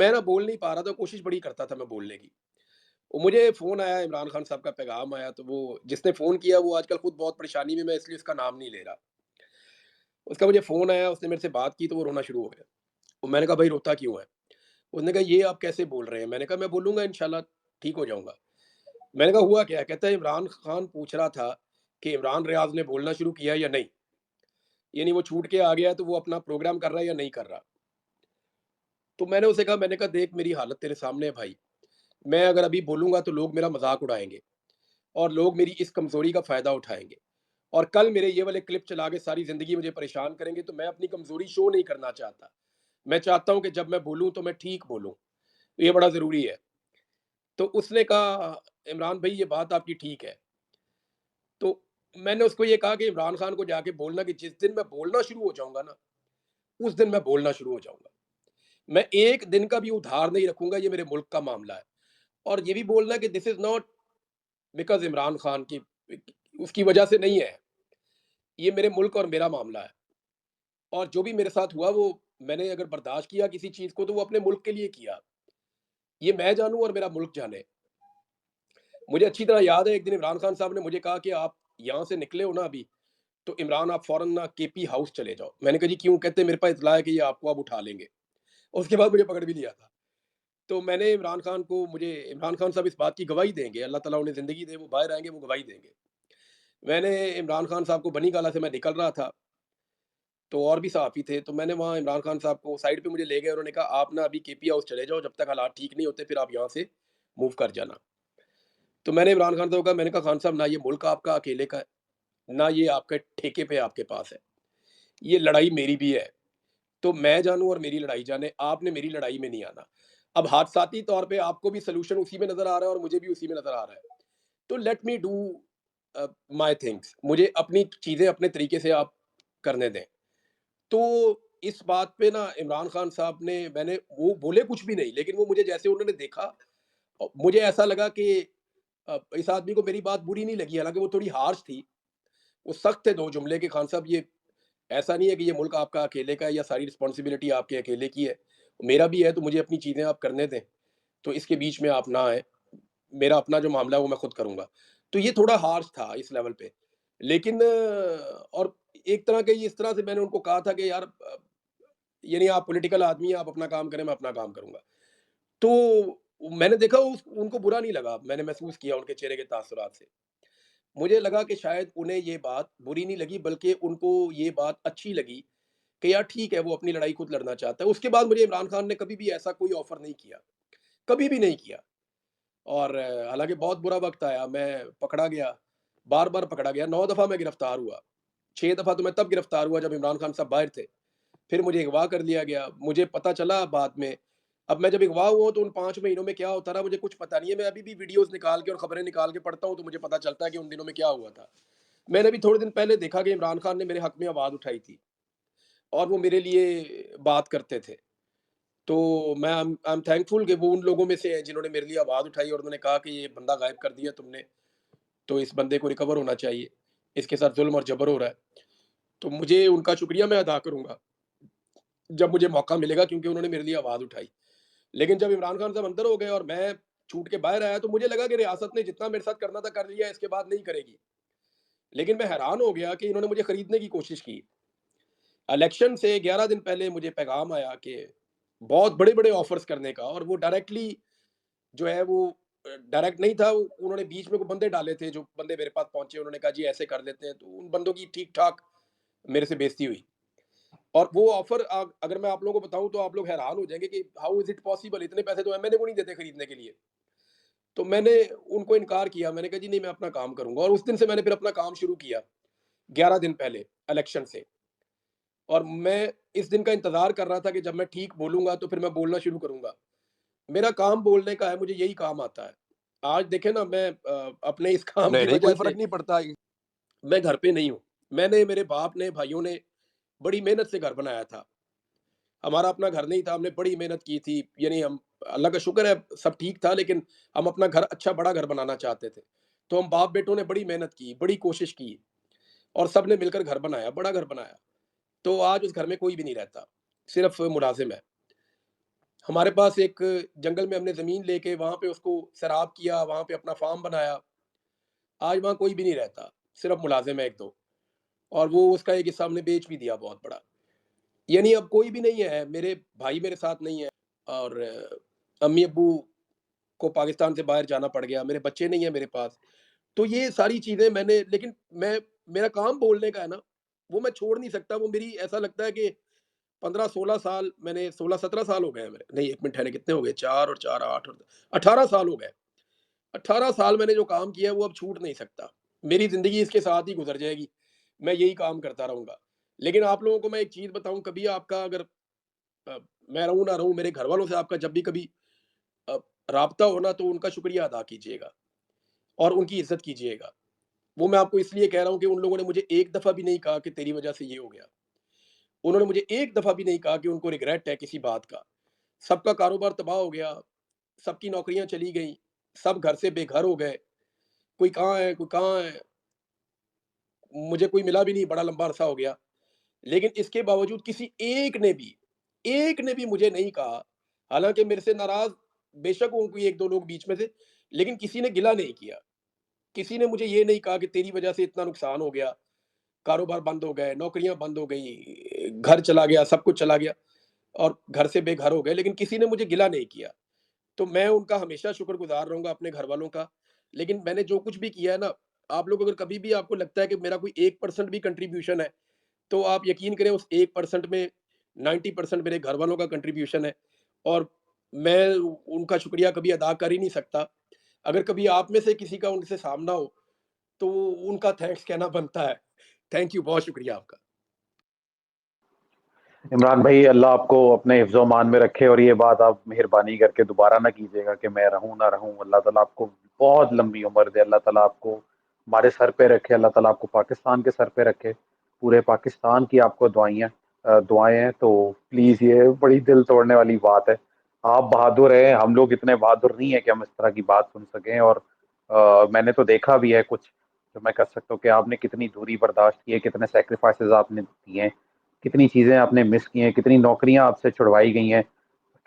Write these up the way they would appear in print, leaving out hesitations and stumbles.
मैं ना बोल नहीं पा रहा था, कोशिश बड़ी करता था मैं बोलने की। वो मुझे फ़ोन आया, इमरान खान साहब का पैगाम आया, तो वो जिसने फ़ोन किया वो आजकल खुद बहुत परेशानी में, मैं इसलिए उसका नाम नहीं ले रहा। उसका मुझे फ़ोन आया, उसने मेरे से बात की तो वो रोना शुरू हो गया। और मैंने कहा, "भाई रोता क्यों है?" उसने कहा, "ये आप कैसे बोल रहे हैं?" मैंने कहा, "मैं बोलूँगा इंशाल्लाह ठीक हो जाऊँगा।" मैंने कहा, "हुआ क्या है?" कहता है, "इमरान खान पूछ रहा था कि इमरान रियाज़ ने बोलना शुरू किया या नहीं? यानी वो छूट के आ गया है तो वो अपना प्रोग्राम कर रहा है या नहीं कर रहा?" तो मैंने उसे कहा, मैंने कहा, "देख मेरी हालत तेरे सामने है भाई। मैं अगर अभी बोलूँगा तो लोग मेरा मज़ाक उड़ाएँगे और लोग मेरी इस कमज़ोरी का फ़ायदा उठाएँगे। और कल मेरे ये वाले क्लिप चला के सारी ज़िंदगी मुझे परेशान करेंगे, तो मैं अपनी कमज़ोरी शो नहीं करना चाहता। मैं चाहता हूँ कि जब मैं बोलूँ तो मैं ठीक बोलूँ, ये बड़ा ज़रूरी है।" तो उसने कहा, "इमरान भई ये बात आपकी ठीक है।" तो मैंने उसको ये कहा कि इमरान खान को जाके बोलना कि जिस दिन मैं बोलना शुरू हो जाऊँगा ना, उस दिन मैं बोलना शुरू हो जाऊँगा। मैं एक दिन का भी उधार नहीं रखूँगा, ये मेरे मुल्क का मामला है। और ये भी बोलना कि this is not because Imran Khan की उसकी वजह से नहीं है। ये मेरे मुल्क और मेरा मामला है। और जो भी मेरे साथ हुआ वो मैंने अगर बर्दाश्त किया किसी चीज़ को तो वो अपने मुल्क के लिए किया। ये मैं जानूँ और मेरा मुल्क जाने। मुझे अच्छी तरह याद है एक दिन इमरान खान साहब ने मुझे कहा कि आप यहाँ से निकले हो ना अभी, तो इमरान आप फ़ौरन ना केपी हाउस चले जाओ। मैंने कहा जी क्यों? कहते मेरे पास इत्तला है कि ये आपको अब उठा लेंगे। उसके बाद मुझे पकड़ भी लिया था। तो मैंने इमरान खान साहब इस बात की गवाही देंगे, अल्लाह ताला उन्हें ज़िंदगी दे, वो बाहर आएँगे, वो गवाही देंगे। मैंने इमरान खान साहब को बनी गाला से मैं निकल रहा था, तो और भी सहाफ़ी थे, तो मैंने वहाँ इमरान खान साहब को साइड पे मुझे ले गए, उन्होंने कहा, "आप ना अभी केपी हाउस चले जाओ, जब तक हालात ठीक नहीं होते, फिर आप यहाँ से मूव कर जाना।" तो मैंने इमरान खान साहब को कहा, मैंने कहा, "खान साहब, ना ये मुल्क आपका अकेले का है, ना ये आपके ठेके पे आपके पास है। ये लड़ाई मेरी भी है। तो मैं जानूँ और मेरी लड़ाई जाने, आपने मेरी लड़ाई में नहीं आना। अब हादसाती तौर पे आपको भी सॉल्यूशन उसी में नज़र आ रहा है और मुझे भी उसी में नज़र आ रहा है। तो let me do my things, मुझे अपनी चीज़ें अपने तरीके से आप करने दें।" तो इस बात पे ना इमरान खान साहब ने मैंने वो बोले कुछ भी नहीं, लेकिन वो मुझे जैसे उन्होंने देखा मुझे ऐसा लगा कि इस आदमी को मेरी बात बुरी नहीं लगी, हालाँकि वो थोड़ी हार्श थी। वो सख्त थे 2 जुमले कि खान साहब ये ऐसा नहीं है कि ये मुल्क आपका अकेले का है या सारी रिस्पॉन्सिबिलिटी आपके अकेले की है। मेरा भी है तो मुझे अपनी चीज़ें आप करने दें। तो इसके बीच में आप ना आएँ। मेरा अपना जो मामला है वो मैं खुद करूँगा। तो ये थोड़ा हार्श था इस लेवल पे। लेकिन और एक तरह के इस तरह से मैंने उनको कहा था कि यार यानी आप पॉलिटिकल आदमी हैं, आप अपना काम करें, मैं अपना काम करूँगा। तो मैंने देखा उस उनको बुरा नहीं लगा, मैंने महसूस किया उनके चेहरे के तासुरात से। मुझे लगा कि शायद उन्हें ये बात बुरी नहीं लगी बल्कि उनको ये बात अच्छी लगी कि यार ठीक है, वो अपनी लड़ाई खुद लड़ना चाहता है। उसके बाद मुझे इमरान खान ने कभी भी ऐसा कोई ऑफ़र नहीं किया, कभी भी नहीं किया। और हालाँकि बहुत बुरा वक़्त आया, मैं पकड़ा गया, बार-बार पकड़ा गया, 9 दफ़ा मैं गिरफ्तार हुआ। 6 दफ़ा तो मैं तब गिरफ्तार हुआ जब इमरान खान साहब बाहर थे। फिर मुझे अगवा कर लिया गया। मुझे पता चला बाद में, अब मैं जब अगवा हुआ हूँ तो उन 5 महीनों में क्या होता रहा मुझे कुछ पता नहीं है। मैं अभी भी वीडियोज़ निकाल के और खबरें निकाल के पढ़ता हूँ तो मुझे पता चलता है कि उन दिनों में क्या हुआ था। मैंने अभी थोड़े दिन पहले देखा कि इमरान खान ने मेरे हक़ में आवाज़ उठाई थी और वो मेरे लिए बात करते थे। तो आई एम थैंकफुल कि वो उन लोगों में से हैं जिन्होंने मेरे लिए आवाज़ उठाई और उन्होंने कहा कि ये बंदा गायब कर दिया तुमने, तो इस बंदे को रिकवर होना चाहिए। इसके साथ ज़ुल्म और जबर हो रहा है। तो मुझे उनका शुक्रिया मैं अदा करूँगा, जब मुझे मौका मिलेगा क्योंकि उन्होंने मेरे लिए आवाज़ उठाई। लेकिन जब इमरान खान साहब अंदर हो गए और मैं छूट के बाहर आया तो मुझे लगा कि रियासत ने जितना मेरे साथ करना था कर लिया, इसके बाद नहीं करेगी। लेकिन मैं हैरान हो गया कि इन्होंने मुझे खरीदने की कोशिश की। इलेक्शन से 11 दिन पहले मुझे पैगाम आया कि बहुत बड़े-बड़े ऑफ़र्स करने का, और वो डायरेक्टली जो है वो डायरेक्ट नहीं था, उन्होंने बीच में कोई बंदे डाले थे, जो बंदे मेरे पास पहुँचे, उन्होंने कहा जी ऐसे कर देते हैं, तो उन बंदों की ठीक-ठाक मेरे से बेइज़्ती हुई। और वो ऑफ़र अगर मैं आप लोगों को बताऊँ तो आप लोग हैरान हो जाएँगे कि हाउ इज़ इट पॉसिबल, इतने पैसे तो एमएनए को नहीं देते खरीदने के लिए। तो मैंने उनको इनकार किया, मैंने कहा जी नहीं मैं अपना काम करूँगा, और उस दिन से मैंने फिर अपना काम शुरू किया, 11 दिन पहले इलेक्शन से। और मैं इस दिन का इंतज़ार कर रहा था कि जब मैं ठीक बोलूँगा तो फिर मैं बोलना शुरू करूँगा। मेरा काम बोलने का है, मुझे यही काम आता है। आज देखें ना मैं अपने इस काम नहीं, की नहीं, वजह कोई से फ़र्क नहीं पड़ता। मैं घर पे नहीं हूँ। मैंने, मेरे बाप ने, भाइयों ने बड़ी मेहनत से घर बनाया था। हमारा अपना घर नहीं था, हमने बड़ी मेहनत की थी। यानी हम, अल्लाह का शुक्र है सब ठीक था, लेकिन हम अपना घर अच्छा बड़ा घर बनाना चाहते थे। तो हम बाप-बेटों ने बड़ी मेहनत की, बड़ी कोशिश की और सबने मिलकर घर बनाया, बड़ा घर बनाया। तो आज उस घर में कोई भी नहीं रहता, सिर्फ़ मुलाज़िम है। हमारे पास एक जंगल में हमने ज़मीन लेके वहाँ पे उसको सैराब किया, वहाँ पे अपना फ़ार्म बनाया। आज वहाँ कोई भी नहीं रहता, सिर्फ़ मुलाज़िम है 1-2 और वो उसका एक हिस्सा हमने बेच भी दिया बहुत बड़ा। यानी अब कोई भी नहीं है, मेरे भाई मेरे साथ नहीं है और अम्मी-अब्बू को पाकिस्तान से बाहर जाना पड़ गया, मेरे बच्चे नहीं हैं मेरे पास। तो ये सारी चीज़ें मैंने लेकिन मैं मेरा काम बोलने का है ना, वो मैं छोड़ नहीं सकता, वो मेरी ऐसा लगता है कि 15-16 साल मैंने 16-17 साल हो गए हैं मेरे नहीं 1 मिनट ठहरें कितने हो गए 4 और 4 8 और 18 साल हो गए। 18 साल मैंने जो काम किया है वो अब छूट नहीं सकता। मेरी ज़िंदगी इसके साथ ही गुज़र जाएगी। मैं यही काम करता रहूँगा। लेकिन आप लोगों को मैं एक चीज़ बताऊँ कभी आपका अगर अ, मैं रहूँ ना रहूँ मेरे घरवालों से आपका जब भी कभी अ, राब्ता हो ना तो उनका शुक्रिया अदा कीजिएगा और उनकी इज़्ज़त कीजिएगा। वो मैं आपको इसलिए कह रहा हूँ कि उन लोगों ने मुझे एक दफ़ा भी नहीं कहा कि तेरी वज़ह से ये हो गया। उन्होंने मुझे एक दफ़ा भी नहीं कहा कि उनको रिग्रेट है किसी बात का। सबका कारोबार तबाह हो गया, सबकी नौकरियाँ चली गईं, सब घर से बेघर हो गए, कोई कहाँ है, कोई कहाँ है, मुझे कोई मिला भी नहीं, बड़ा लंबा अरसा हो गया। लेकिन इसके बावजूद किसी एक ने भी मुझे नहीं कहा, हालाँकि मेरे से नाराज़ बेशक हों कोई 1-2 लोग बीच में से, लेकिन किसी ने गिला नहीं किया। किसी ने मुझे ये नहीं कहा कि तेरी वज़ह से इतना नुकसान हो गया, कारोबार बंद हो गए, नौकरियाँ बंद हो गईं, घर चला गया, सब कुछ चला गया और घर से बेघर हो गए, लेकिन किसी ने मुझे गिला नहीं किया। तो मैं उनका हमेशा शुक्रगुज़ार रहूँगा अपने घरवालों का। लेकिन मैंने जो कुछ भी किया है ना, आप लोग अगर कभी भी आपको लगता है कि मेरा कोई 1% भी कंट्रीब्यूशन है, तो आप यकीन करें उस 1% में 90% मेरे घरवालों का कंट्रीब्यूशन है और मैं उनका शुक्रिया कभी अदा कर ही नहीं सकता। अगर कभी आप में से किसी का उनसे सामना हो, तो उनका थैंक्स कहना बनता है। थैंक यू, बहुत शुक्रिया आपका। इमरान भाई, अल्लाह आपको अपने हिफ्ज़-ओ-मान में रखे और ये बात आप मेहरबानी करके दोबारा ना कीजिएगा कि मैं रहूँ ना रहूँ। अल्लाह ताला आपको बहुत लंबी उम्र दे, अल्लाह ताला आपको हमारे सर पे रखे, अल्लाह ताला आपको पाकिस्तान के सर पे रखे। पूरे पाकिस्तान की आपको दुआएँ हैं, तो प्लीज़ ये बड़ी दिल तोड़ने वाली बात है। आप बहादुर हैं, हम लोग इतने बहादुर नहीं हैं कि हम इस तरह की बात सुन सकें और मैंने तो देखा भी है कुछ, जो मैं कह सकता हूँ कि आपने कितनी दूरी बर्दाश्त की है, कितने सैक्रिफाइसेज़ आपने दिए हैं। कितनी चीज़ें आपने मिस की हैं, कितनी नौकरियाँ आपसे छुड़वाई गई हैं,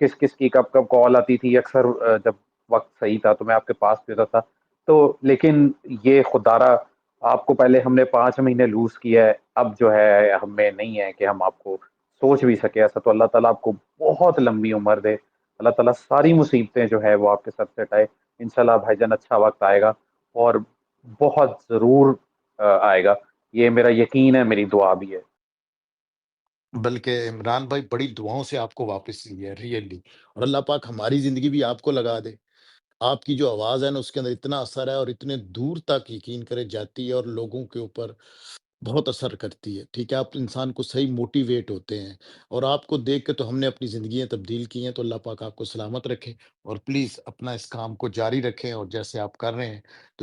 किस-किस की कब-कब कॉल आती थी। अक्सर जब वक़्त सही था तो मैं आपके पास भी होता था। तो लेकिन ये खुदारा आपको पहले हमने 5 महीने लूज़ किया है, अब जो है हम में नहीं है कि हम आपको सोच भी सकें ऐसा। तो अल्लाह ताला आपको बहुत लंबी उम्र दे। अल्लाह ताला सारी मुसीबतें जो है वो आपके सर से हटाए। इंशाल्लाह भाईजान अच्छा वक़्त आएगा और बहुत ज़रूर आएगा। ये मेरा यकीन है, मेरी दुआ भी है। बल्कि इमरान भाई बड़ी दुआओं से आपको वापस लिए है रियली। और अल्लाह पाक हमारी ज़िंदगी भी आपको लगा दे। आपकी जो आवाज़ है ना उसके अंदर इतना असर है और इतने दूर तक यकीन करे जाती है और लोगों के ऊपर बहुत असर करती है, ठीक है? आप इंसान को सही मोटिवेट होते हैं और आपको देख के तो हमने अपनी ज़िंदगियाँ तब्दील की हैं, तो अल्लाह पाक आपको सलामत रखे और प्लीज़ अपना इस काम को जारी रखें और जैसे आप कर रहे हैं, तो